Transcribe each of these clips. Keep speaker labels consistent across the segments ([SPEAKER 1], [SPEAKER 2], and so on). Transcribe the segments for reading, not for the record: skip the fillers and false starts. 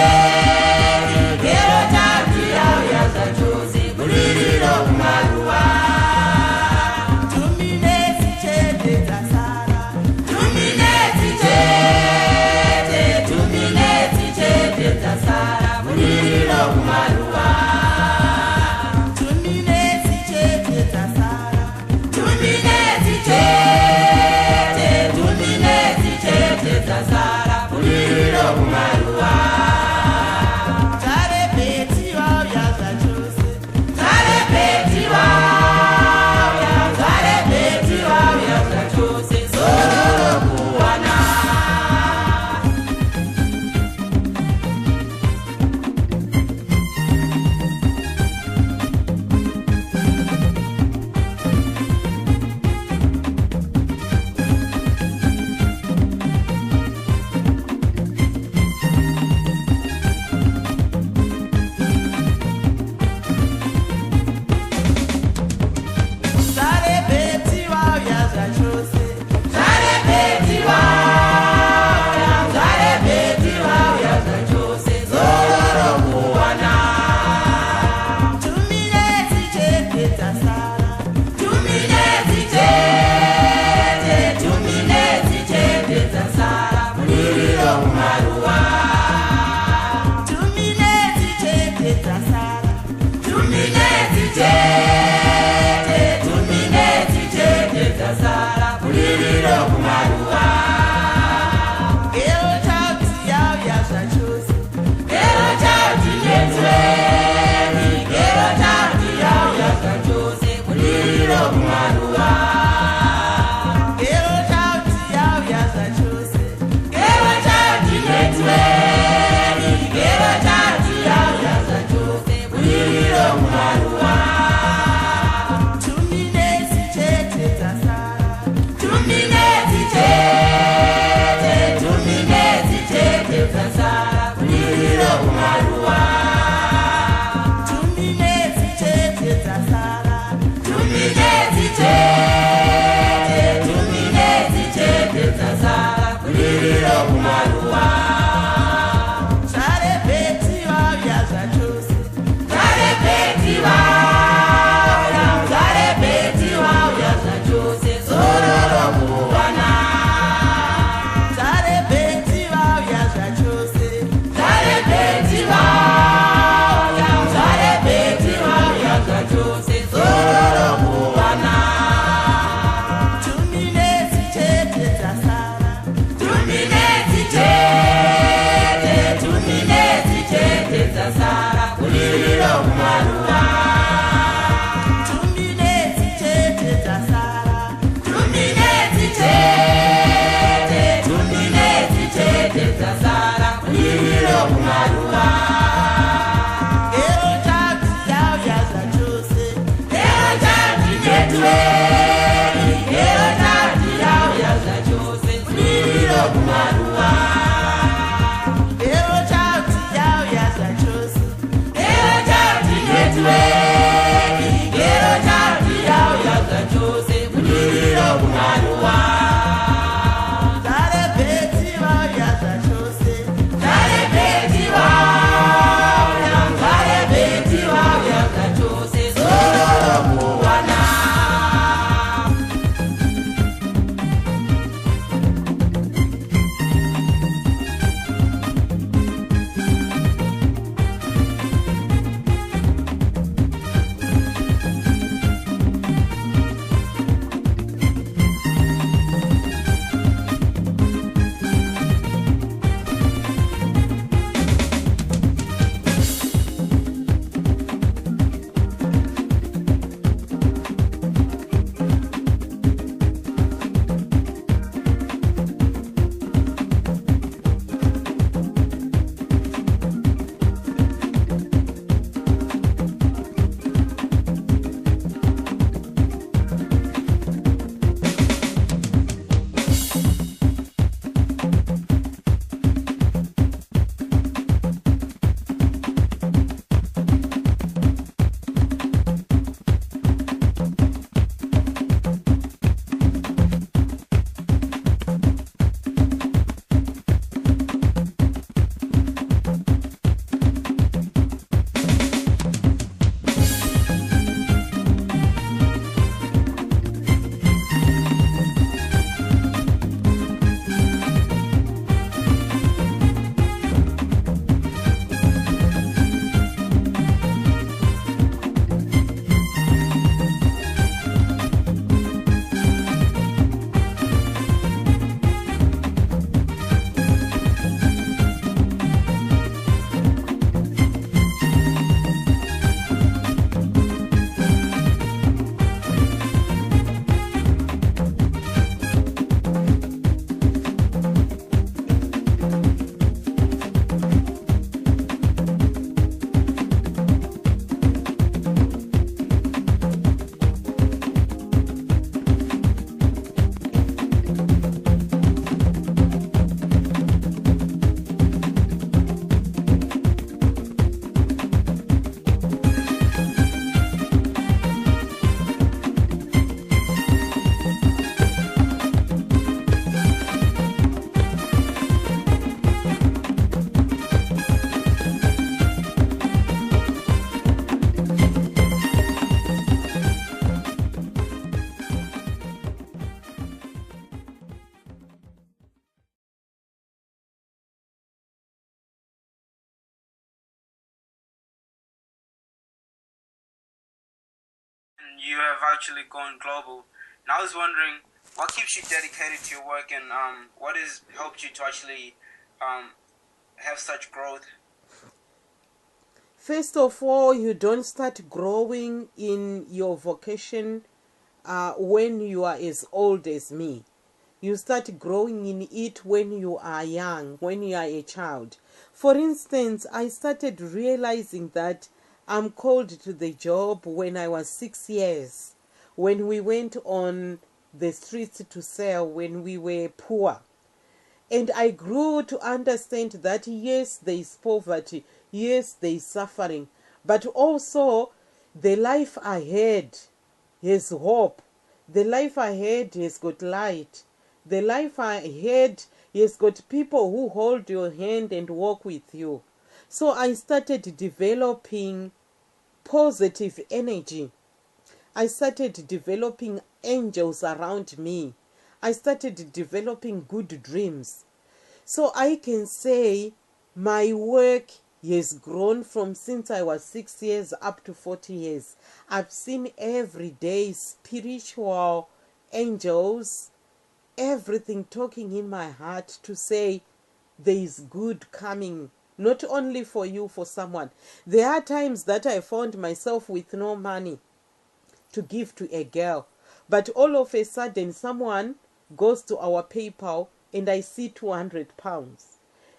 [SPEAKER 1] Way. you have actually gone global. And I was wondering, what keeps you dedicated to your work, and what has helped you to actually have such growth?
[SPEAKER 2] First of all, you don't start growing in your vocation when you are as old as me. You start growing in it when you are young, when you are a child. For instance, I started realizing that I'm called to the job when I was 6 years, when we went on the streets to sell, when we were poor. And I grew to understand that yes, there is poverty, yes, there is suffering, but also the life ahead has hope. The life ahead has got light. The life ahead has got people who hold your hand and walk with you. So I started developing positive energy. I started developing angels around me. I started developing good dreams. So I can say my work has grown from since I was 6 years up to 40 years. I've seen every day spiritual angels, everything talking in my heart to say there is good coming, not only for you, for someone. There are times that I found myself with no money to give to a girl, but all of a sudden someone goes to our PayPal and I see 200 pounds.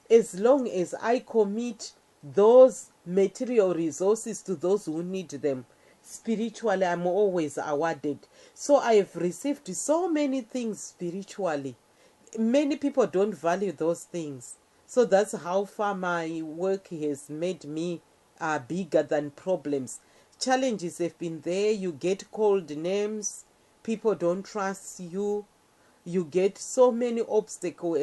[SPEAKER 2] As long as I commit those material resources to those who need them, spiritually I'm always awarded. So I have received so many things spiritually. Many people don't value those things. So that's how far my work has made me bigger than problems. Challenges have been there. You get called names. People don't trust you. You get so many obstacles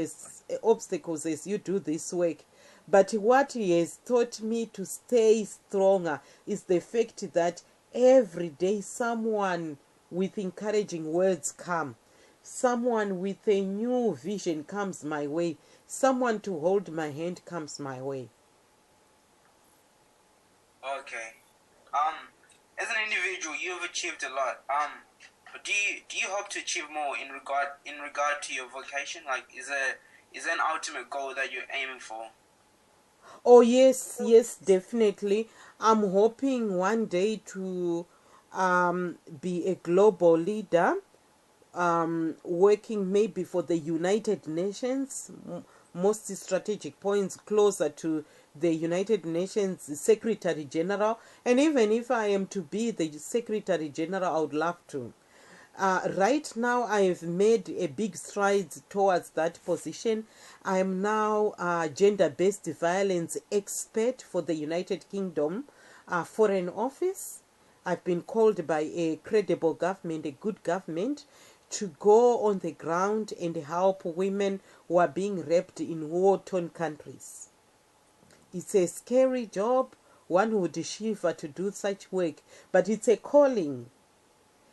[SPEAKER 2] as you do this work. But what has taught me to stay stronger is the fact that every day someone with encouraging words come. Someone with a new vision comes my way. Someone to hold my hand comes my way.
[SPEAKER 1] Okay. As an individual, you have achieved a lot. But do you hope to achieve more in regard to your vocation? Like, is there an ultimate goal that you're aiming for?
[SPEAKER 2] Oh yes, yes, definitely. I'm hoping one day to be a global leader, working maybe for the United Nations, most strategic points closer to the United Nations Secretary General. And even if I am to be the Secretary General, I would love to. Right now, I have made a big strides towards that position. I am now a gender-based violence expert for the United Kingdom Foreign Office. I've been called by a credible government, a good government, to go on the ground and help women who are being raped in war-torn countries. It's a scary job. One would shiver to do such work, but it's a calling.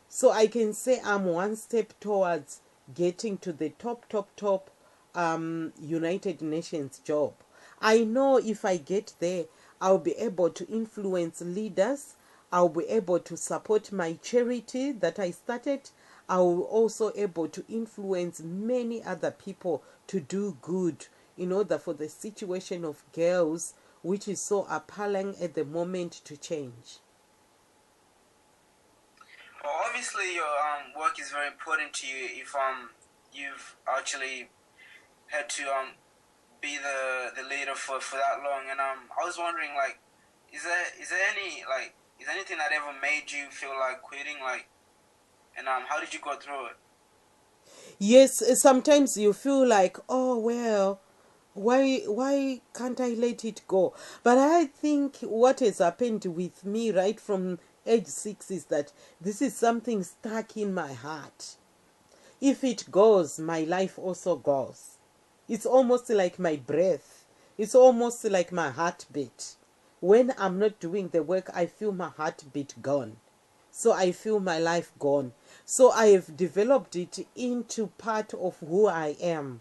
[SPEAKER 2] So I can say I'm one step towards getting to the top United Nations job. I know if I get there, I'll be able to influence leaders. I'll be able to support my charity that I started. I will also able to influence many other people to do good in order for the situation of girls, which is so appalling at the moment, to change.
[SPEAKER 1] Well, obviously, your work is very important to you. If you've actually had to be the leader for that long, and I was wondering, like, is there anything that ever made you feel like quitting, like, and how did you go through it?
[SPEAKER 2] Yes, sometimes you feel like, oh well, why can't I let it go? But I think what has happened with me right from age 6 is that this is something stuck in my heart. If it goes, my life also goes. It's almost like my breath. It's almost like my heartbeat. When I'm not doing the work, I feel my heartbeat gone. So I feel my life gone. So I have developed it into part of who I am.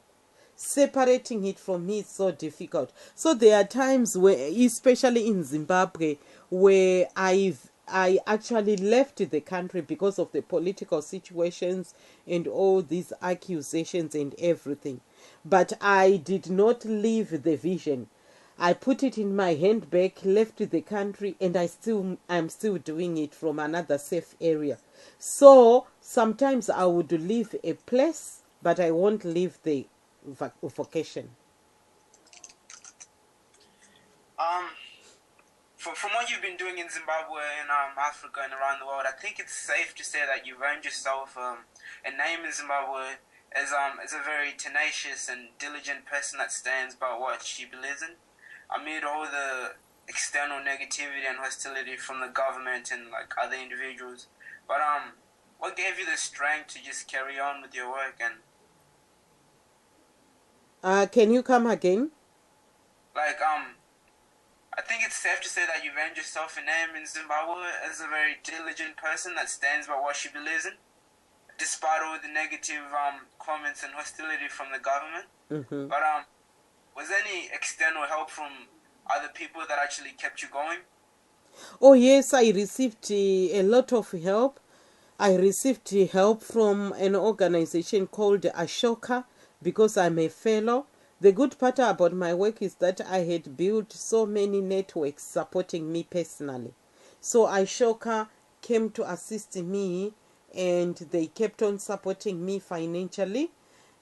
[SPEAKER 2] Separating it from me is so difficult. So there are times where, especially in Zimbabwe, where I actually left the country because of the political situations and all these accusations and everything. But I did not leave the vision. I put it in my handbag, left the country, and I'm still doing it from another safe area. So sometimes I would leave a place, but I won't leave the vocation.
[SPEAKER 1] Um, from what you've been doing in Zimbabwe and Africa and around the world, I think it's safe to say that you've earned yourself a name in Zimbabwe as a very tenacious and diligent person that stands by what she believes in, amid all the external negativity and hostility from the government and like other individuals. But what gave you the strength to just carry on with your work? And
[SPEAKER 2] can you come again?
[SPEAKER 1] like I think it's safe to say that you've earned yourself a name in Zimbabwe as a very diligent person that stands by what she believes in, despite all the negative comments and hostility from the government.
[SPEAKER 2] Mm-hmm.
[SPEAKER 1] But was there any external help from other people that actually kept you going?
[SPEAKER 2] Oh yes, I received a lot of help. I received help from an organization called Ashoka because I'm a fellow. The good part about my work is that I had built so many networks supporting me personally. So Ashoka came to assist me and they kept on supporting me financially.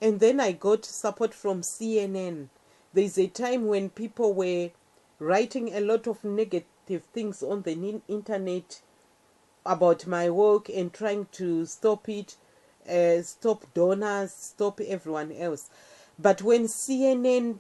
[SPEAKER 2] And then I got support from CNN. There's a time when people were writing a lot of negative things on the internet about my work and trying to stop it, stop donors, stop everyone else. But when CNN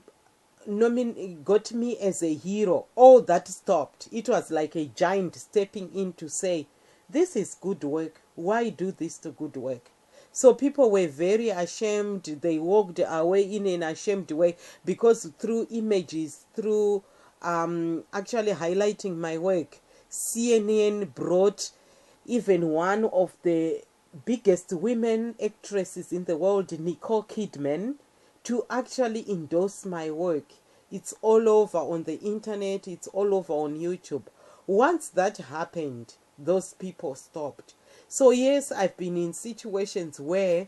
[SPEAKER 2] got me as a hero, all that stopped. It was like a giant stepping in to say, this is good work. Why do this to good work? So people were very ashamed. They walked away in an ashamed way because through images, through actually highlighting my work, CNN brought even one of the biggest women actresses in the world, Nicole Kidman, to actually endorse my work. It's all over on the internet, it's all over on YouTube. Once that happened, those people stopped. So yes, I've been in situations where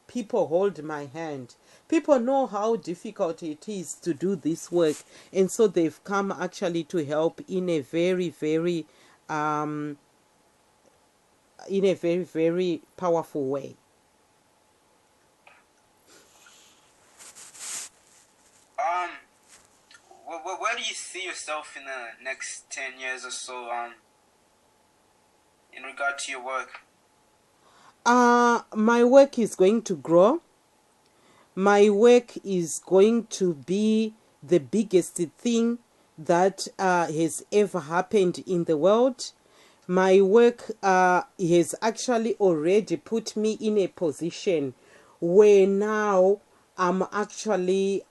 [SPEAKER 2] people hold my hand. People know how difficult it is to do this work, and so they've come actually to help in a very, very very powerful way.
[SPEAKER 1] Where do you see yourself in the next 10 years or so, in regard to your work?
[SPEAKER 2] My work is going to grow. My work is going to be the biggest thing that has ever happened in the world. My work has actually already put me in a position where now I'm actually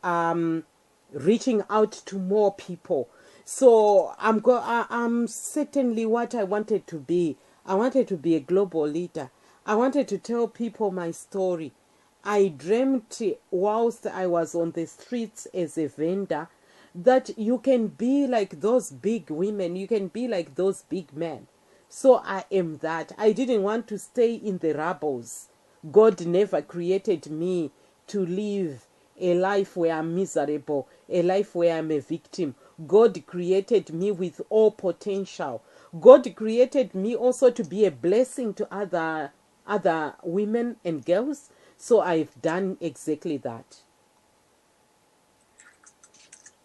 [SPEAKER 2] reaching out to more people. So I'm certainly what I wanted to be. I wanted to be a global leader. I wanted to tell people my story. I dreamt whilst I was on the streets as a vendor that you can be like those big women, you can be like those big men. So I am that. I didn't want to stay in the rubbles. God never created me to live a life where I'm miserable, a life where I'm a victim. God created me with all potential. God created me also to be a blessing to other women and girls. So I've done exactly that.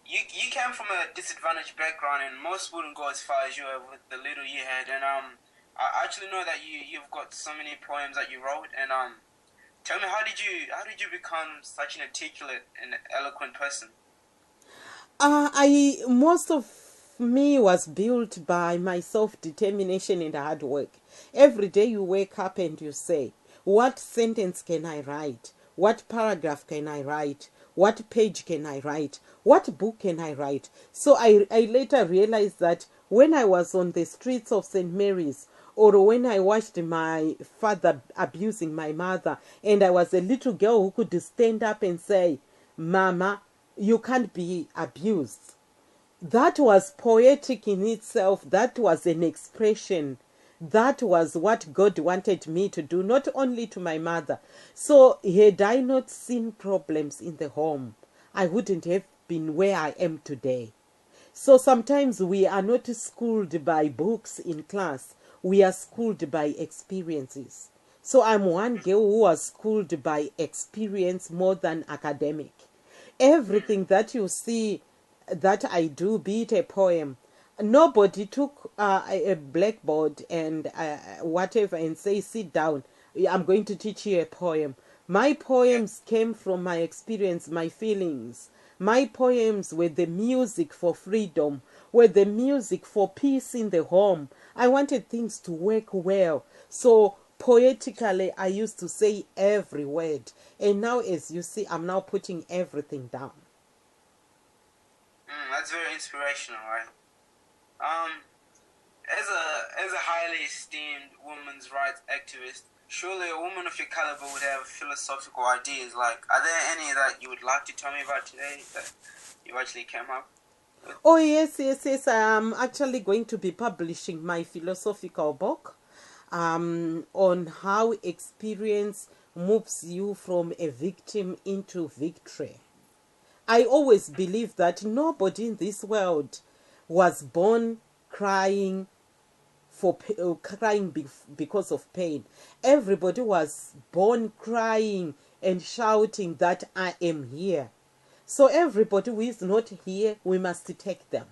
[SPEAKER 1] You came from a disadvantaged background, and most wouldn't go as far as you have with the little you had. And I actually know that you've got so many poems that you wrote. And tell me, how did you become such an articulate and eloquent person?
[SPEAKER 2] Most of me was built by my self-determination and hard work. Every day you wake up and you say, what sentence can I write? What paragraph can I write? What page can I write? What book can I write? So I later realized that when I was on the streets of St. Mary's, or when I watched my father abusing my mother, and I was a little girl who could stand up and say, Mama, you can't be abused. That was poetic in itself. That was an expression. That was what God wanted me to do, not only to my mother. So had I not seen problems in the home, I wouldn't have been where I am today. So sometimes we are not schooled by books in class. We are schooled by experiences. So I'm one girl who was schooled by experience more than academic. Everything that you see that I do, be it a poem, nobody took a blackboard and whatever and say, sit down, I'm going to teach you a poem. My poems came from my experience, my feelings. My poems were the music for freedom, were the music for peace in the home. I wanted things to work well. So poetically, I used to say every word. And now, as you see, I'm now putting everything down.
[SPEAKER 1] That's very inspirational, right? As a highly esteemed women's rights activist, surely a woman of your caliber would have philosophical ideas. Like, are there any that you would like to tell me about today that you actually came up with?
[SPEAKER 2] Oh, yes, yes, yes. I'm actually going to be publishing my philosophical book on how experience moves you from a victim into victory. I always believe that nobody in this world was born crying because of pain. Everybody was born crying and shouting that I am here. So everybody who is not here, we must take them.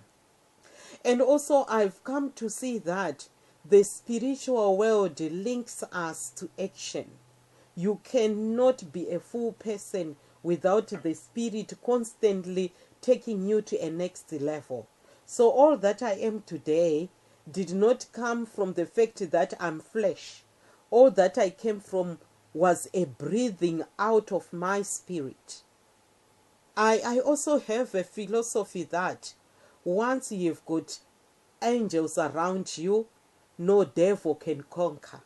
[SPEAKER 2] And also I've come to see that the spiritual world links us to action. You cannot be a full person without the spirit constantly taking you to a next level. So all that I am today did not come from the fact that I'm flesh. All that I came from was a breathing out of my spirit. I also have a philosophy that once you've got angels around you, no devil can conquer.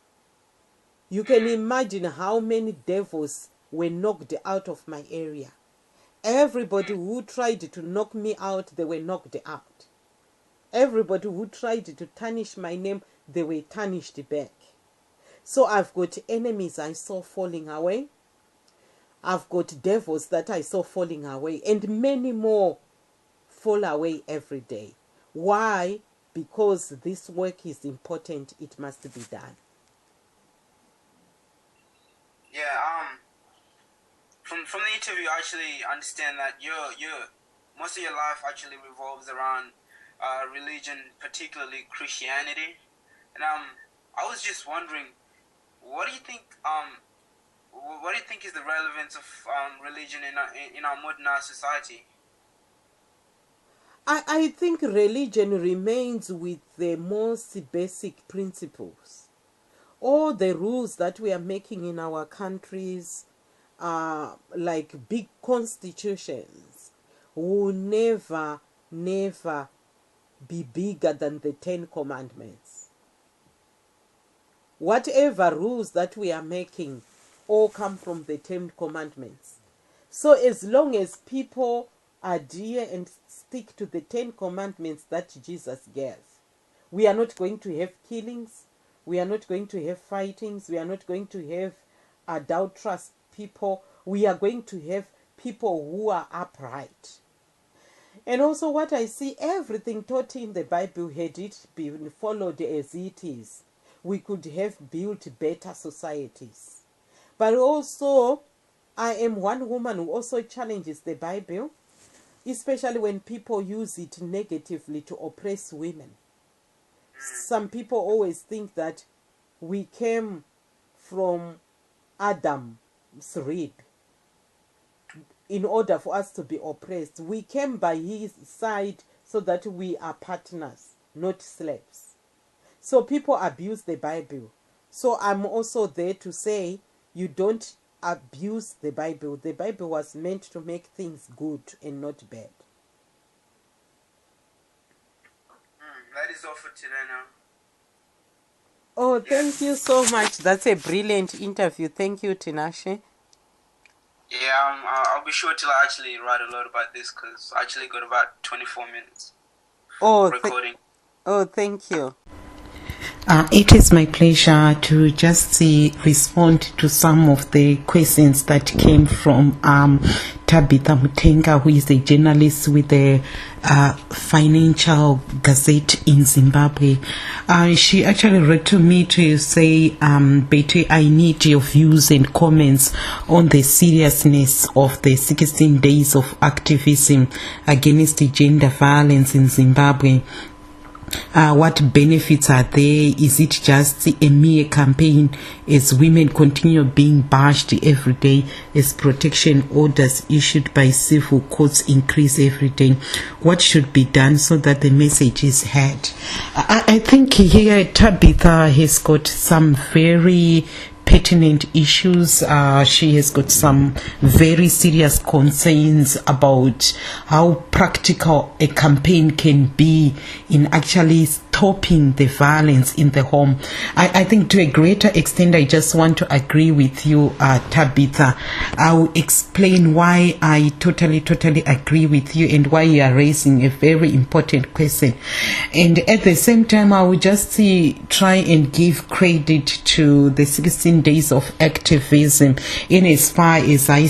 [SPEAKER 2] You can imagine how many devils were knocked out of my area. Everybody who tried to knock me out, they were knocked out. Everybody who tried to tarnish my name, they were tarnished back. So I've got enemies I saw falling away. I've got devils that I saw falling away, and many more fall away every day. Why? Because this work is important. It must be done.
[SPEAKER 1] Yeah. From the interview, I actually understand that your most of your life actually revolves around religion, particularly Christianity. And I was just wondering, what do you think what do you think is the relevance of religion in our modern society?
[SPEAKER 2] I think religion remains with the most basic principles. All the rules that we are making in our countries, like big constitutions, will never, never be bigger than the 10 Commandments. Whatever rules that we are making all come from the 10 Commandments. So as long as people adhere and stick to the 10 Commandments that Jesus gave, we are not going to have killings, we are not going to have fightings, we are not going to have adulterous people, we are going to have people who are upright. And also what I see, everything taught in the Bible, had it been followed as it is, we could have built better societies. But also, I am one woman who also challenges the Bible, especially when people use it negatively to oppress women. Some people always think that we came from Adam's rib in order for us to be oppressed. We came by his side so that we are partners, not slaves. So people abuse the Bible. So I'm also there to say, you don't abuse the Bible. The Bible was meant to make things good and not bad.
[SPEAKER 1] That is all for today now.
[SPEAKER 2] Oh, thank you so much. That's a brilliant interview. Thank you, Tinashe.
[SPEAKER 1] Yeah, I'll be sure to actually write a lot about this because I actually got about 24 minutes. recording.
[SPEAKER 2] Thank you. It is my pleasure to just respond to some of the questions that came from Tabitha Mutenga, who is a journalist with the Financial Gazette in Zimbabwe. She actually wrote to me to say, Betty, I need your views and comments on the seriousness of the 16 days of activism against gender violence in Zimbabwe. What benefits are there? Is it just a mere campaign as women continue being bashed every day, as protection orders issued by civil courts increase every day? What should be done so that the message is heard? I think here Tabitha has got some very pertinent issues. She has got some very serious concerns about how practical a campaign can be in actually stopping the violence in the home. I think to a greater extent, I just want to agree with you, Tabitha. I will explain why I totally agree with you and why you are raising a very important question. And at the same time, I will just try and give credit to the 16 days of activism in as far as I